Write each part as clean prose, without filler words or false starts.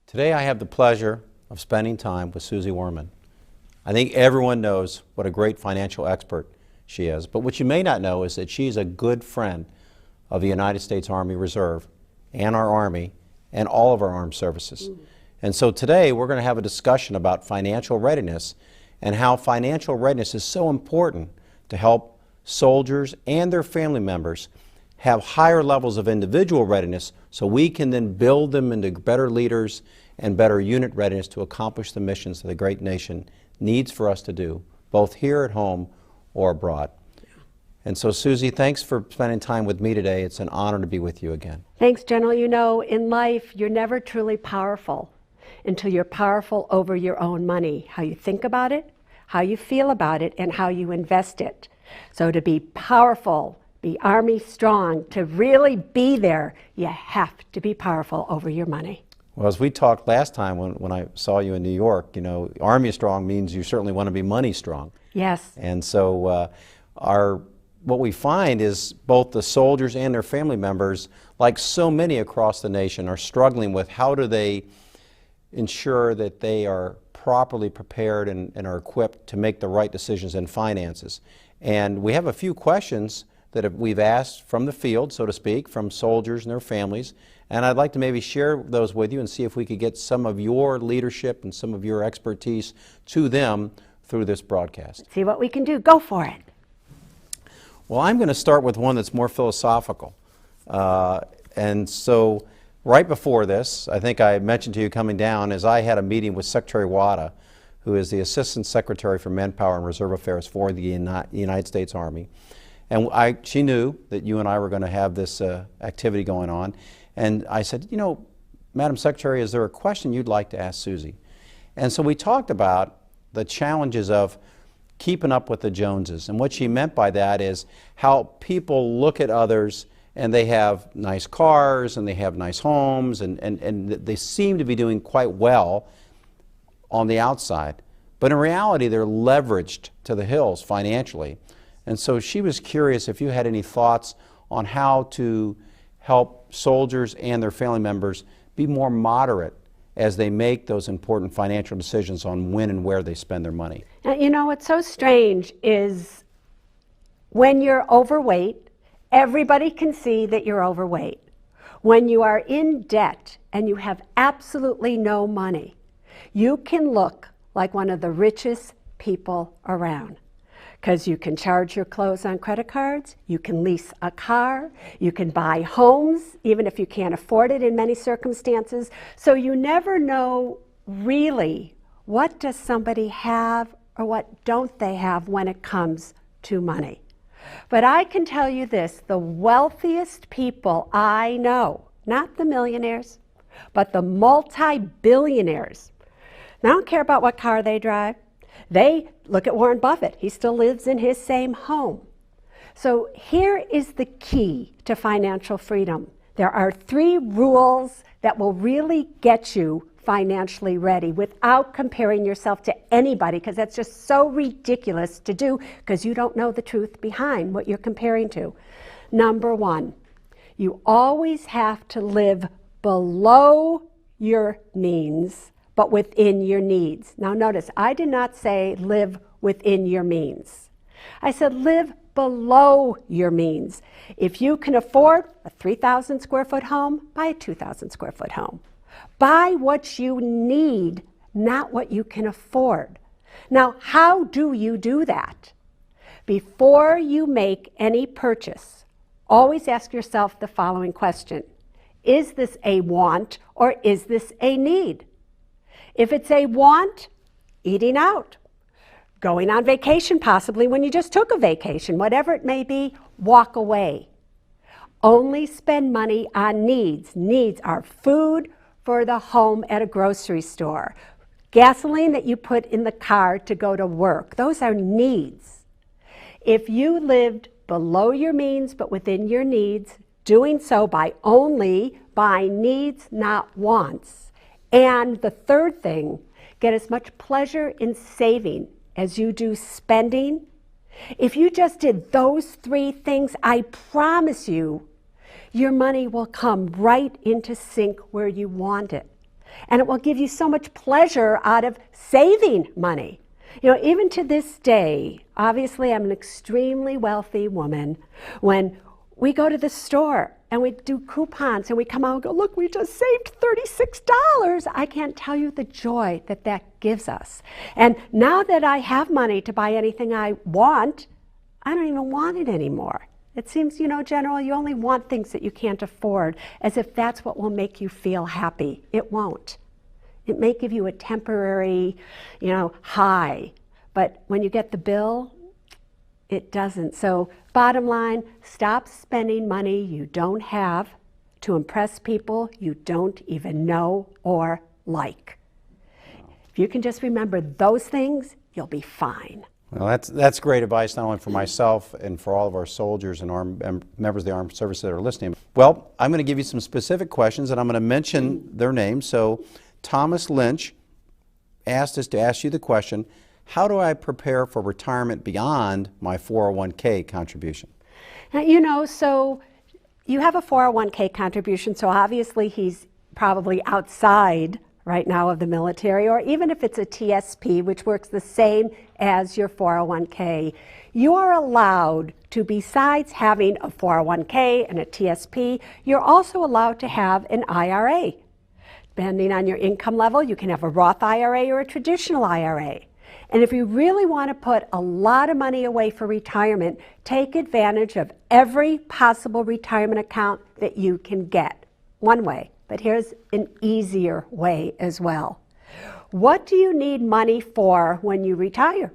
Today I have the pleasure of spending time with Suze Orman. I think everyone knows what a great financial expert she is, but what you may not know is that she's a good friend of the United States Army Reserve and our Army and all of our armed services. And so today we're going to have a discussion about financial readiness and how financial readiness is so important to help soldiers and their family members have higher levels of individual readiness so we can then build them into better leaders and better unit readiness to accomplish the missions that the great nation needs for us to do, both here at home or abroad. And so, Suze, thanks for spending time with me today. It's an honor to be with you again. Thanks, General. You know, in life, you're never truly powerful until you're powerful over your own money, how you think about it, how you feel about it, and how you invest it. So to be powerful, be Army strong, to really be there, you have to be powerful over your money. Well, as we talked last time when I saw you in New York, you know, Army strong means you certainly want to be money strong. Yes. And so what we find is both the soldiers and their family members, like so many across the nation, are struggling with how do they ensure that they are properly prepared and are equipped to make the right decisions in finances. And we have a few questions that we've asked from the field, so to speak, from soldiers and their families. And I'd like to maybe share those with you and see if we could get some of your leadership and some of your expertise to them through this broadcast. See what we can do. Go for it. Well, I'm going to start with one that's more philosophical. And so right before this, I think I mentioned to you coming down, is I had a meeting with Secretary Wada, who is the Assistant Secretary for Manpower and Reserve Affairs for the United States Army. And she knew that you and I were going to have this activity going on. And I said, you know, Madam Secretary, is there a question you'd like to ask Suze? And so we talked about the challenges of keeping up with the Joneses. And what she meant by that is how people look at others and they have nice cars and they have nice homes and they seem to be doing quite well on the outside. But in reality, they're leveraged to the hills financially. And so she was curious if you had any thoughts on how to help soldiers and their family members be more moderate as they make those important financial decisions on when and where they spend their money. Now, you know, what's so strange is when you're overweight, everybody can see that you're overweight. When you are in debt and you have absolutely no money, you can look like one of the richest people around. Because you can charge your clothes on credit cards, you can lease a car, you can buy homes, even if you can't afford it in many circumstances. So you never know really what does somebody have or what don't they have when it comes to money. But I can tell you this, the wealthiest people I know, not the millionaires, but the multi-billionaires, I don't care about what car they drive. They look at Warren Buffett. He still lives in his same home. So here is the key to financial freedom. There are 3 rules that will really get you financially ready without comparing yourself to anybody, because that's just so ridiculous to do because you don't know the truth behind what you're comparing to. Number 1, you always have to live below your means but within your needs. Now notice, I did not say live within your means. I said live below your means. If you can afford a 3,000 square foot home, buy a 2,000 square foot home. Buy what you need, not what you can afford. Now, how do you do that? Before you make any purchase, always ask yourself the following question. Is this a want or is this a need? If it's a want, eating out, going on vacation possibly when you just took a vacation, whatever it may be, walk away. Only spend money on needs. Needs are food for the home at a grocery store, gasoline that you put in the car to go to work. Those are needs. If you lived below your means but within your needs, doing so by only buying needs, not wants. And the third thing, get as much pleasure in saving as you do spending. If you just did those 3 things, I promise you, your money will come right into sync where you want it. And it will give you so much pleasure out of saving money. You know, even to this day, obviously I'm an extremely wealthy woman. When we go to the store and we do coupons and we come out and go, look, we just saved $36. I can't tell you the joy that that gives us. And now that I have money to buy anything I want, I don't even want it anymore. It seems, you know, General, you only want things that you can't afford, as if that's what will make you feel happy. It won't. It may give you a temporary, you know, high, but when you get the bill, it doesn't. So bottom line, stop spending money you don't have to impress people you don't even know or like. If you can just remember those things, you'll be fine. Well, that's great advice, not only for myself and for all of our soldiers and members of the armed services that are listening. Well, I'm going to give you some specific questions, and I'm going to mention their names. So Thomas Lynch asked us to ask you the question, how do I prepare for retirement beyond my 401k contribution? Now, you know, so you have a 401k contribution, so obviously he's probably outside right now of the military, or even if it's a TSP, which works the same as your 401k, you are allowed to, besides having a 401k and a TSP, you're also allowed to have an IRA. Depending on your income level, you can have a Roth IRA or a traditional IRA. And if you really want to put a lot of money away for retirement, take advantage of every possible retirement account that you can get. One way. But here's an easier way as well. What do you need money for when you retire?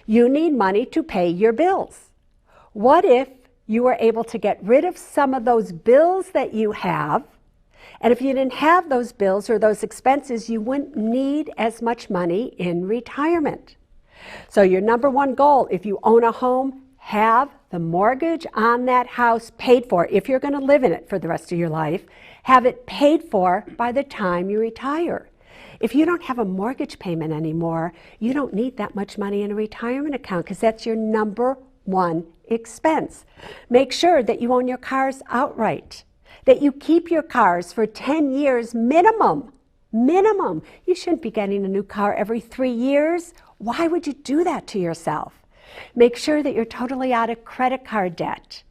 You need money to pay your bills. What if you were able to get rid of some of those bills that you have, and if you didn't have those bills or those expenses, you wouldn't need as much money in retirement. So your number one goal, if you own a home, have the mortgage on that house paid for. If you're going to live in it for the rest of your life, have it paid for by the time you retire. If you don't have a mortgage payment anymore, you don't need that much money in a retirement account because that's your number one expense. Make sure that you own your cars outright, that you keep your cars for 10 years minimum. Minimum. You shouldn't be getting a new car every 3 years. Why would you do that to yourself? Make sure that you're totally out of credit card debt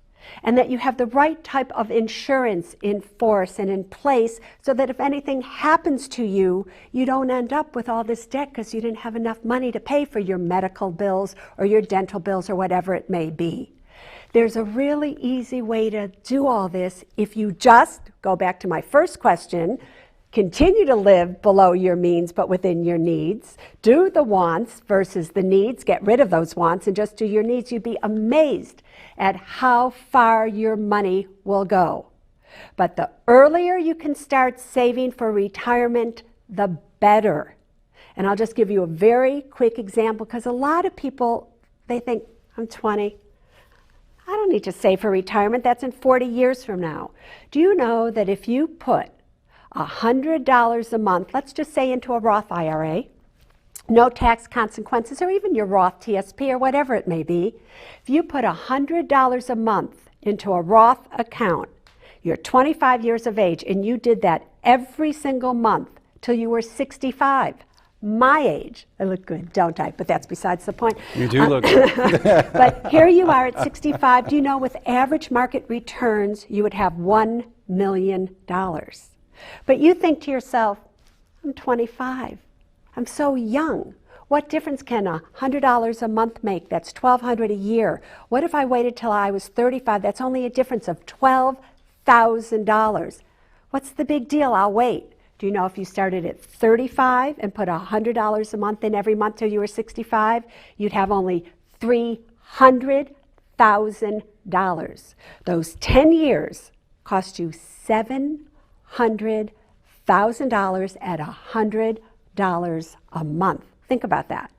and that you have the right type of insurance in force and in place so that if anything happens to you, you don't end up with all this debt because you didn't have enough money to pay for your medical bills or your dental bills or whatever it may be. There's a really easy way to do all this if you just, go back to my first question, continue to live below your means but within your needs. Do the wants versus the needs. Get rid of those wants and just do your needs. You'd be amazed at how far your money will go. But the earlier you can start saving for retirement, the better. And I'll just give you a very quick example because a lot of people, they think, I'm 20. I don't need to save for retirement. That's in 40 years from now. Do you know that if you put $100 a month, let's just say into a Roth IRA, no tax consequences, or even your Roth TSP or whatever it may be, if you put $100 a month into a Roth account, you're 25 years of age, and you did that every single month till you were 65. My age. I look good, don't I? But that's besides the point. You do look good. But here you are at 65. Do you know with average market returns, you would have $1 million. But you think to yourself, I'm 25. I'm so young. What difference can $100 a month make? That's $1,200 a year. What if I waited till I was 35? That's only a difference of $12,000. What's the big deal? I'll wait. Do you know if you started at 35 and put $100 a month in every month till you were 65, you'd have only $300,000. Those 10 years cost you $700,000 at $100 a month. Think about that.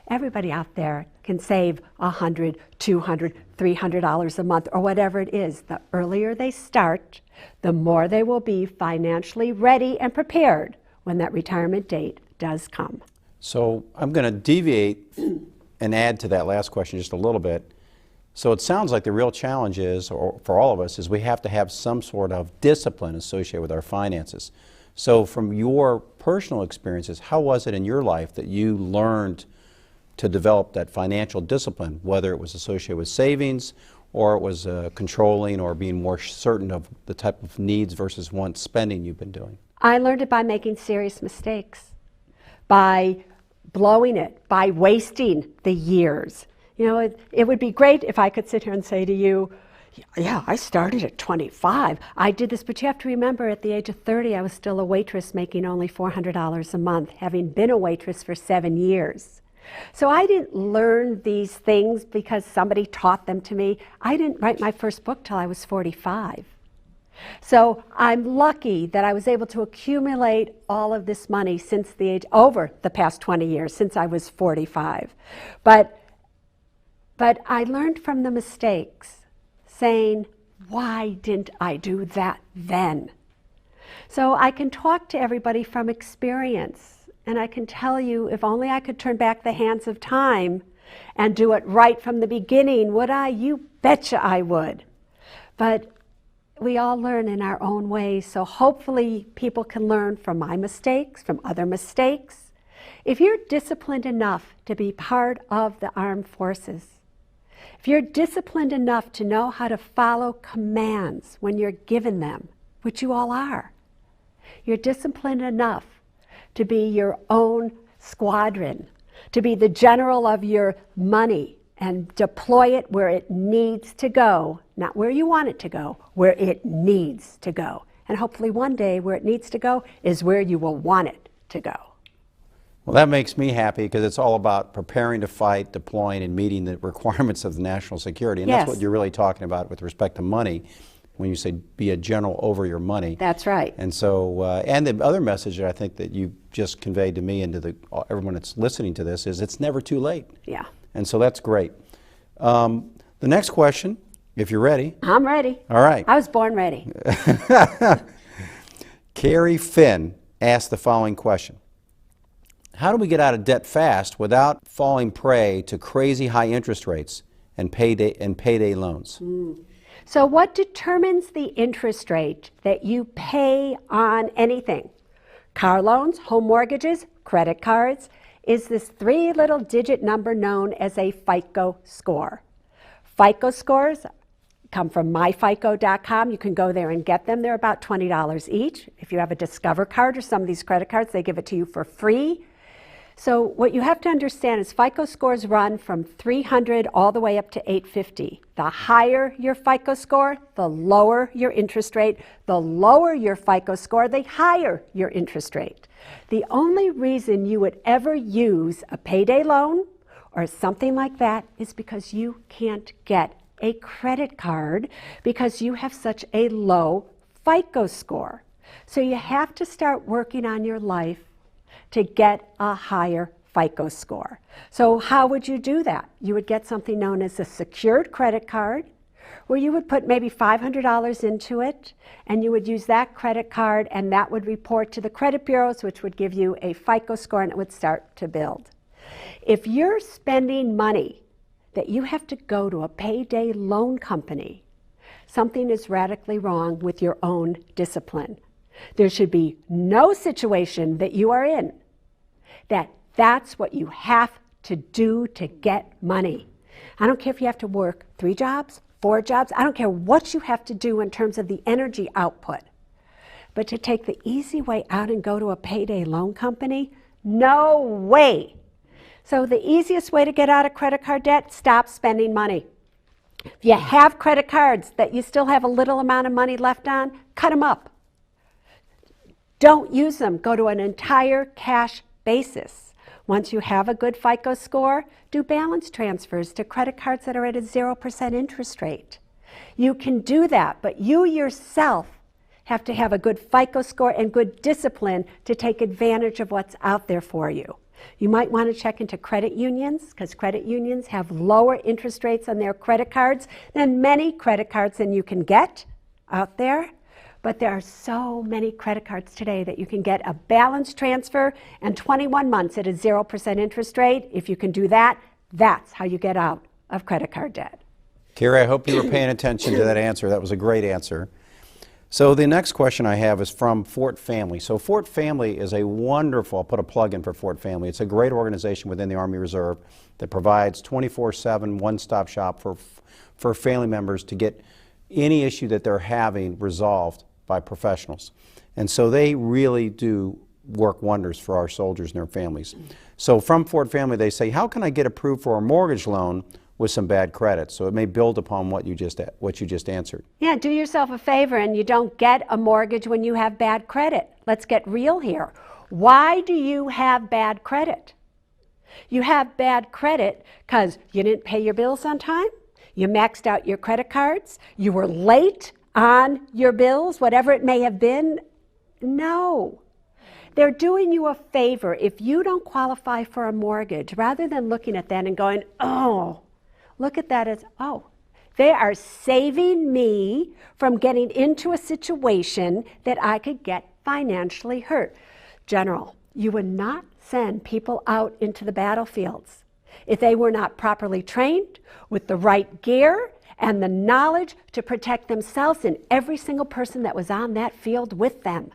Everybody out there can save $100, $200, $300 a month or whatever it is. The earlier they start, the more they will be financially ready and prepared when that retirement date does come. So I'm going to deviate and add to that last question just a little bit. So it sounds like the real challenge is, or for all of us, is we have to have some sort of discipline associated with our finances. So from your personal experiences, how was it in your life that you learned to develop that financial discipline, whether it was associated with savings or it was controlling or being more certain of the type of needs versus wants spending you've been doing? I learned it by making serious mistakes, by blowing it, by wasting the years. You know, it would be great if I could sit here and say to you, yeah, I started at 25. I did this, but you have to remember at the age of 30, I was still a waitress making only $400 a month, having been a waitress for 7 years. So I didn't learn these things because somebody taught them to me. I didn't write my first book till I was 45. So I'm lucky that I was able to accumulate all of this money since the age, over the past 20 years, since I was 45. But I learned from the mistakes, saying, why didn't I do that then? So I can talk to everybody from experience, and I can tell you, if only I could turn back the hands of time and do it right from the beginning, would I? You betcha I would. But we all learn in our own ways, so hopefully people can learn from my mistakes, from other mistakes. If you're disciplined enough to be part of the armed forces, if you're disciplined enough to know how to follow commands when you're given them, which you all are, you're disciplined enough to be your own squadron, to be the general of your money and deploy it where it needs to go, not where you want it to go, where it needs to go. And hopefully one day where it needs to go is where you will want it to go. Well, that makes me happy because it's all about preparing to fight, deploying, and meeting the requirements of national security. And Yes. That's what you're really talking about with respect to money when you say be a general over your money. That's right. And so, and the other message that I think that you just conveyed to me and to everyone that's listening to this is it's never too late. Yeah. And so that's great. The next question, if you're ready. I'm ready. All right. I was born ready. Carrie Finn asked the following question. How do we get out of debt fast without falling prey to crazy high interest rates and payday loans? So what determines the interest rate that you pay on anything? Car loans, home mortgages, credit cards, is this 3-digit number known as a FICO score. FICO scores come from myfico.com. You can go there and get them. They're about $20 each. If you have a Discover card or some of these credit cards, they give it to you for free. So what you have to understand is FICO scores run from 300 all the way up to 850. The higher your FICO score, the lower your interest rate. The lower your FICO score, the higher your interest rate. The only reason you would ever use a payday loan or something like that is because you can't get a credit card because you have such a low FICO score. So you have to start working on your life to get a higher FICO score. So how would you do that? You would get something known as a secured credit card, where you would put maybe $500 into it, and you would use that credit card, and that would report to the credit bureaus, which would give you a FICO score, and it would start to build. If you're spending money that you have to go to a payday loan company, something is radically wrong with your own discipline. There should be no situation that you are in that's what you have to do to get money. I don't care if you have to work 3 jobs, 4 jobs. I don't care what you have to do in terms of the energy output. But to take the easy way out and go to a payday loan company, no way. So the easiest way to get out of credit card debt, stop spending money. If you have credit cards that you still have a little amount of money left on, cut them up. Don't use them. Go to an entire cash basis. Once you have a good FICO score, do balance transfers to credit cards that are at a 0% interest rate. You can do that, but you yourself have to have a good FICO score and good discipline to take advantage of what's out there for you. You might want to check into credit unions, because credit unions have lower interest rates on their credit cards than many credit cards than you can get out there. But there are so many credit cards today that you can get a balance transfer and 21 months at a 0% interest rate. If you can do that, that's how you get out of credit card debt. Carrie, I hope you were paying attention to that answer. That was a great answer. So the next question I have is from Fort Family. So Fort Family is a wonderful, I'll put a plug in for Fort Family. It's a great organization within the Army Reserve that provides 24/7 one-stop shop for family members to get any issue that they're having resolved by professionals. And so they really do work wonders for our soldiers and their families. So from Fort Family, they say, how can I get approved for a mortgage loan with some bad credit? So it may build upon what you just answered. Yeah, do yourself a favor and you don't get a mortgage when you have bad credit. Let's get real here. Why do you have bad credit? You have bad credit because you didn't pay your bills on time, you maxed out your credit cards, you were late on your bills, whatever it may have been. No. They're doing you a favor if you don't qualify for a mortgage, rather than looking at that and going, oh, look at that as, oh, they are saving me from getting into a situation that I could get financially hurt. General, you would not send people out into the battlefields if they were not properly trained with the right gear and the knowledge to protect themselves and every single person that was on that field with them.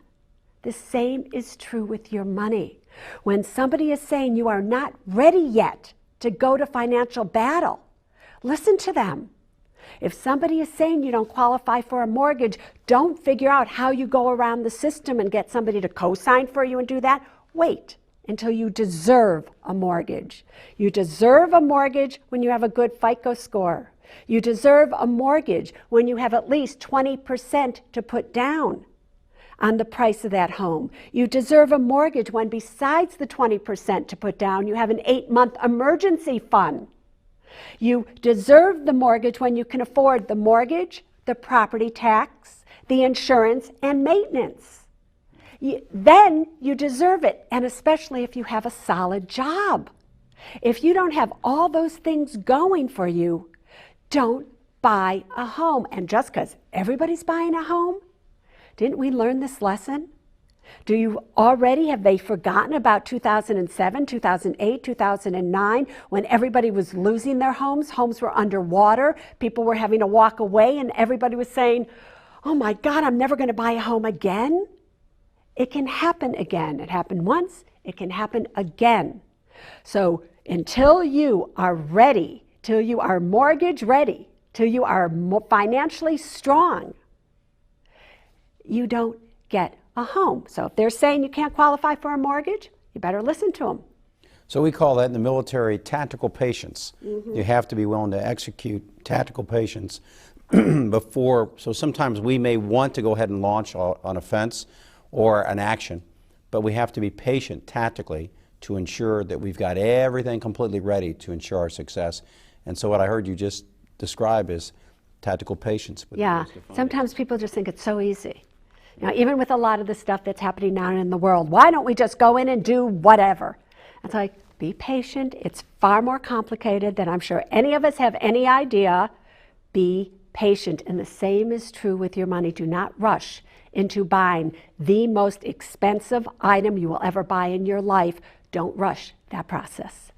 The same is true with your money. When somebody is saying you are not ready yet to go to financial battle, listen to them. If somebody is saying you don't qualify for a mortgage, don't figure out how you go around the system and get somebody to co-sign for you and do that. Wait until you deserve a mortgage. You deserve a mortgage when you have a good FICO score. You deserve a mortgage when you have at least 20% to put down on the price of that home. You deserve a mortgage when, besides the 20% to put down, you have an 8-month emergency fund. You deserve the mortgage when you can afford the mortgage, the property tax, the insurance, and maintenance. Then you deserve it, and especially if you have a solid job. If you don't have all those things going for you, don't buy a home. And just because everybody's buying a home, didn't we learn this lesson? Have they forgotten about 2007, 2008, 2009, when everybody was losing their homes? Homes were underwater, people were having to walk away, and everybody was saying, oh my God, I'm never going to buy a home again. It can happen again. It happened once, it can happen again. So until you are ready, till you are mortgage ready, till you are financially strong, you don't get a home. So if they're saying you can't qualify for a mortgage, you better listen to them. So we call that in the military tactical patience. You have to be willing to execute tactical patience before. So sometimes we may want to go ahead and launch an offense or an action, but we have to be patient tactically to ensure that we've got everything completely ready to ensure our success. And so what I heard you just describe is tactical patience. Yeah, sometimes people just think it's so easy. Now, even with a lot of the stuff that's happening now in the world, why don't we just go in and do whatever? It's like, be patient. It's far more complicated than I'm sure any of us have any idea. Be patient. And the same is true with your money. Do not rush into buying the most expensive item you will ever buy in your life. Don't rush that process.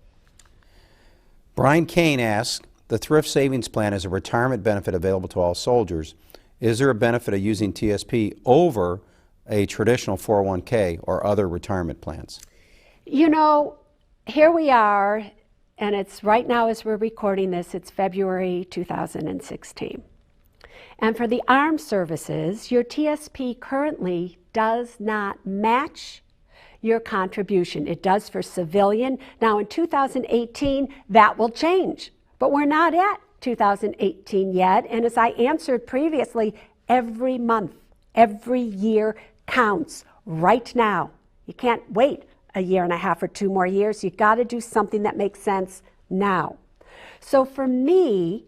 Brian Kane asks, the thrift savings plan is a retirement benefit available to all soldiers. Is there a benefit of using TSP over a traditional 401k or other retirement plans? You know, here we are, and it's right now as we're recording this, it's February 2016. And for the armed services, your TSP currently does not match your contribution. It does for civilian. Now in 2018, that will change, but we're not at 2018 yet, and as I answered previously, every month, every year counts right now. You can't wait a year and a half or 2 more years. You got to do something that makes sense now. So for me,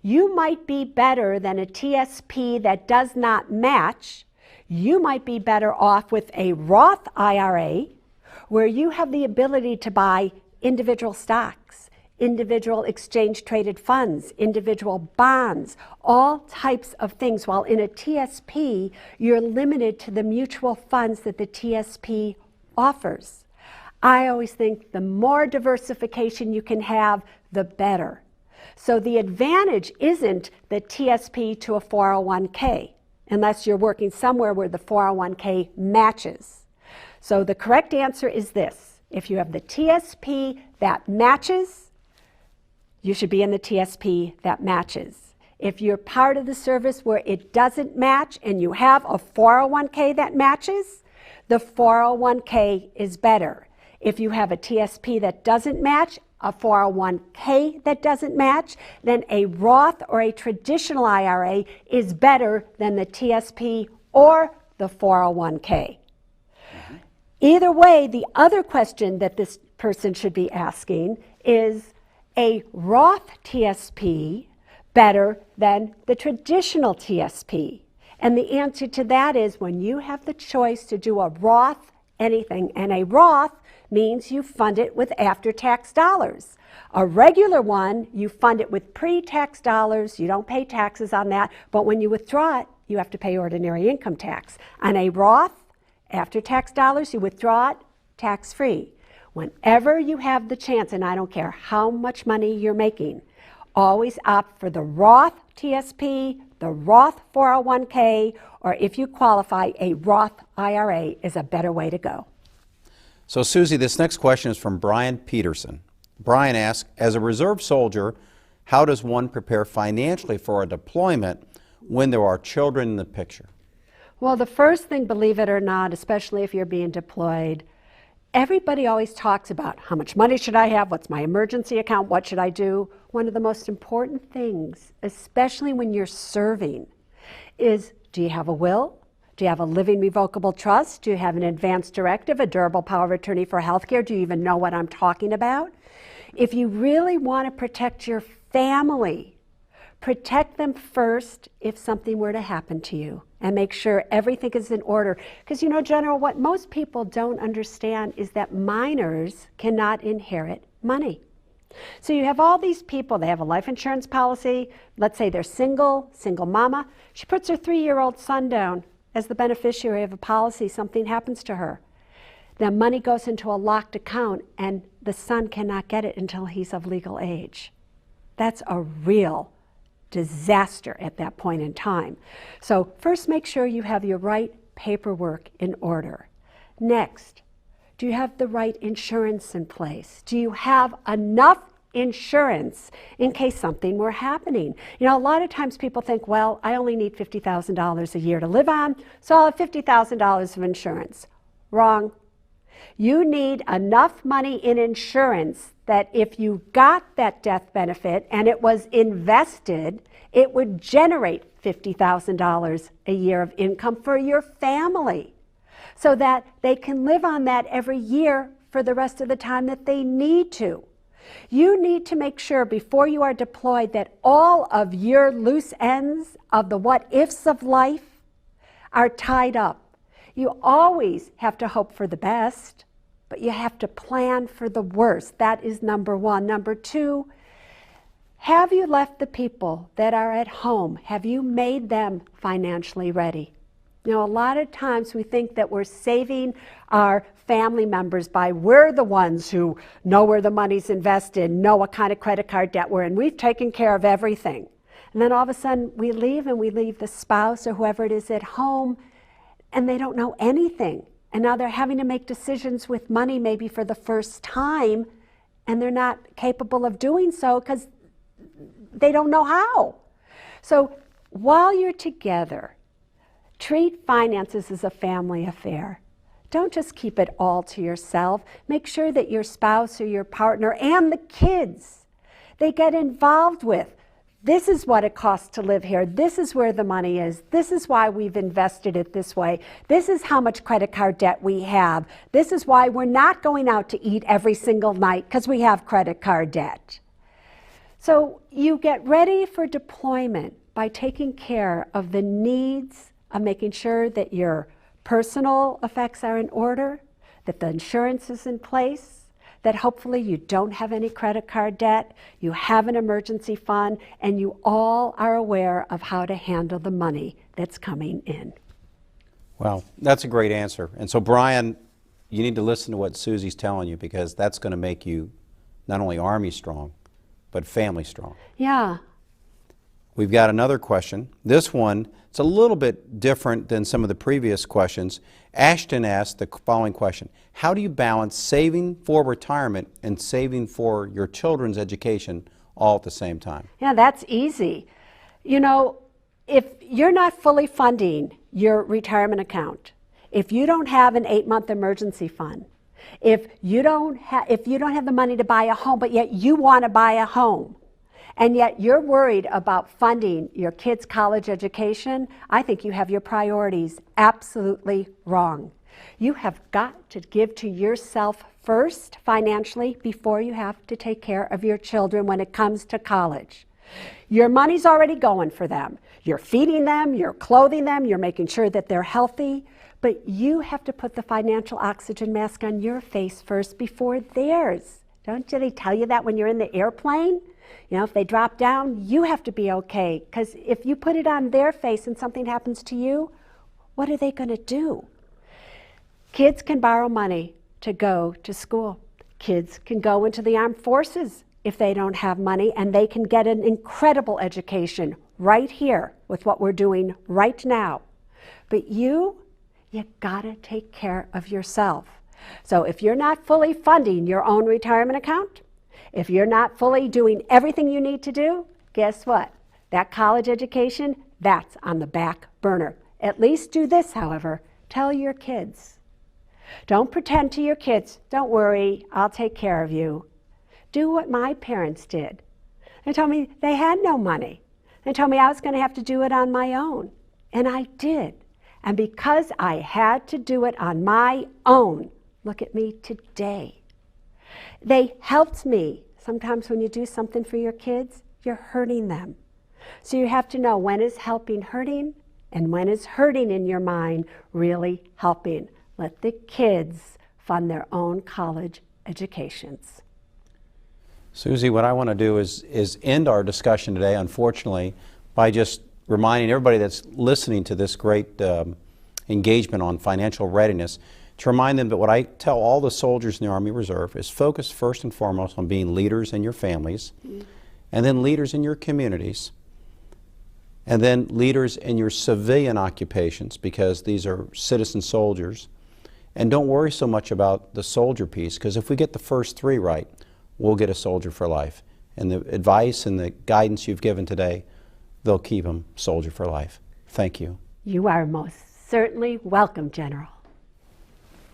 you might be better than a TSP that does not match. You might be better off with a Roth IRA where you have the ability to buy individual stocks, individual exchange-traded funds, individual bonds, all types of things. While in a TSP, you're limited to the mutual funds that the TSP offers. I always think the more diversification you can have, the better. So the advantage isn't the TSP to a 401k, unless you're working somewhere where the 401k matches. So the correct answer is this. If you have the TSP that matches, you should be in the TSP that matches. If you're part of the service where it doesn't match and you have a 401k that matches, the 401k is better. If you have a TSP that doesn't match, a 401k that doesn't match, then a Roth or a traditional IRA is better than the TSP or the 401k. Either way, the other question that this person should be asking is a Roth TSP better than the traditional TSP? And the answer to that is when you have the choice to do a Roth anything, and a Roth means you fund it with after-tax dollars. A regular one, you fund it with pre-tax dollars, you don't pay taxes on that, but when you withdraw it, you have to pay ordinary income tax. On a Roth, after-tax dollars, you withdraw it, tax-free. Whenever you have the chance, and I don't care how much money you're making, always opt for the Roth TSP, the Roth 401k, or if you qualify, a Roth IRA is a better way to go. So Susie, this next question is from Brian Peterson. Brian asks, as a reserve soldier, how does one prepare financially for a deployment when there are children in the picture? Well, the first thing, believe it or not, especially if you're being deployed, everybody always talks about how much money should I have, what's my emergency account, what should I do? One of the most important things, especially when you're serving, is do you have a will? Do you have a living revocable trust? Do you have an advance directive, a durable power of attorney for healthcare? Do you even know what I'm talking about? If you really want to protect your family, protect them first if something were to happen to you, and make sure everything is in order. Because you know, General, what most people don't understand is that minors cannot inherit money. So you have all these people, they have a life insurance policy, let's say they're single mama, she puts her 3-year-old son down as the beneficiary of a policy, something happens to her. The money goes into a locked account and the son cannot get it until he's of legal age. That's a real disaster at that point in time. So first, make sure you have your right paperwork in order. Next, do you have the right insurance in place? Do you have enough insurance in case something were happening? You know, a lot of times people think, well, I only need $50,000 a year to live on, so I'll have $50,000 of insurance. Wrong. You need enough money in insurance that if you got that death benefit and it was invested, it would generate $50,000 a year of income for your family so that they can live on that every year for the rest of the time that they need to. You need to make sure before you are deployed that all of your loose ends of the what-ifs of life are tied up. You always have to hope for the best, but you have to plan for the worst. That is number one. Number two, have you left the people that are at home? Have you made them financially ready? You know, a lot of times we think that we're saving our family members by we're the ones who know where the money's invested, know what kind of credit card debt we're in. We've taken care of everything. And then all of a sudden we leave and we leave the spouse or whoever it is at home and they don't know anything. And now they're having to make decisions with money maybe for the first time and they're not capable of doing so because they don't know how. So while you're together, treat finances as a family affair. Don't just keep it all to yourself. Make sure that your spouse or your partner and the kids, they get involved with, this is what it costs to live here. This is where the money is. This is why we've invested it this way. This is how much credit card debt we have. This is why we're not going out to eat every single night because we have credit card debt. So you get ready for deployment by taking care of the needs of making sure that your personal effects are in order, that the insurance is in place, that hopefully you don't have any credit card debt, you have an emergency fund, and you all are aware of how to handle the money that's coming in. Well, that's a great answer. And so, Brian, you need to listen to what Susie's telling you because that's going to make you not only Army strong, but family strong. Yeah. We've got another question. This one, it's a little bit different than some of the previous questions. Ashton asked the following question: how do you balance saving for retirement and saving for your children's education all at the same time? Yeah, that's easy. You know, if you're not fully funding your retirement account, if you don't have an 8-month emergency fund, if you don't have the money to buy a home, but yet you want to buy a home, and yet you're worried about funding your kids' college education, I think you have your priorities absolutely wrong. You have got to give to yourself first financially before you have to take care of your children when it comes to college. Your money's already going for them. You're feeding them, you're clothing them, you're making sure that they're healthy, but you have to put the financial oxygen mask on your face first before theirs. Don't they tell you that when you're in the airplane? You know, if they drop down, you have to be okay, because if you put it on their face and something happens to you, what are they going to do? Kids can borrow money to go to school. Kids can go into the armed forces if they don't have money, and they can get an incredible education right here with what we're doing right now. But you gotta take care of yourself. So if you're not fully funding your own retirement account, if you're not fully doing everything you need to do, guess what? That college education, that's on the back burner. At least do this, however. Tell your kids. Don't pretend to your kids, don't worry, I'll take care of you. Do what my parents did. They told me they had no money. They told me I was going to have to do it on my own. And I did. And because I had to do it on my own, look at me today. They helped me. Sometimes when you do something for your kids, you're hurting them. So you have to know when is helping hurting and when is hurting in your mind really helping. Let the kids fund their own college educations. Susie, what I want to do is end our discussion today, unfortunately, by just reminding everybody that's listening to this great engagement on financial readiness, to remind them that what I tell all the soldiers in the Army Reserve is focus first and foremost on being leaders in your families, and then leaders in your communities, and then leaders in your civilian occupations, because these are citizen soldiers. And don't worry so much about the soldier piece, because if we get the first three right, we'll get a soldier for life. And the advice and the guidance you've given today, they'll keep them soldier for life. Thank you. You are most certainly welcome, General.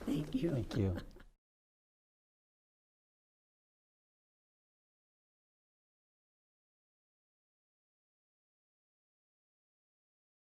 Thank you. Thank you.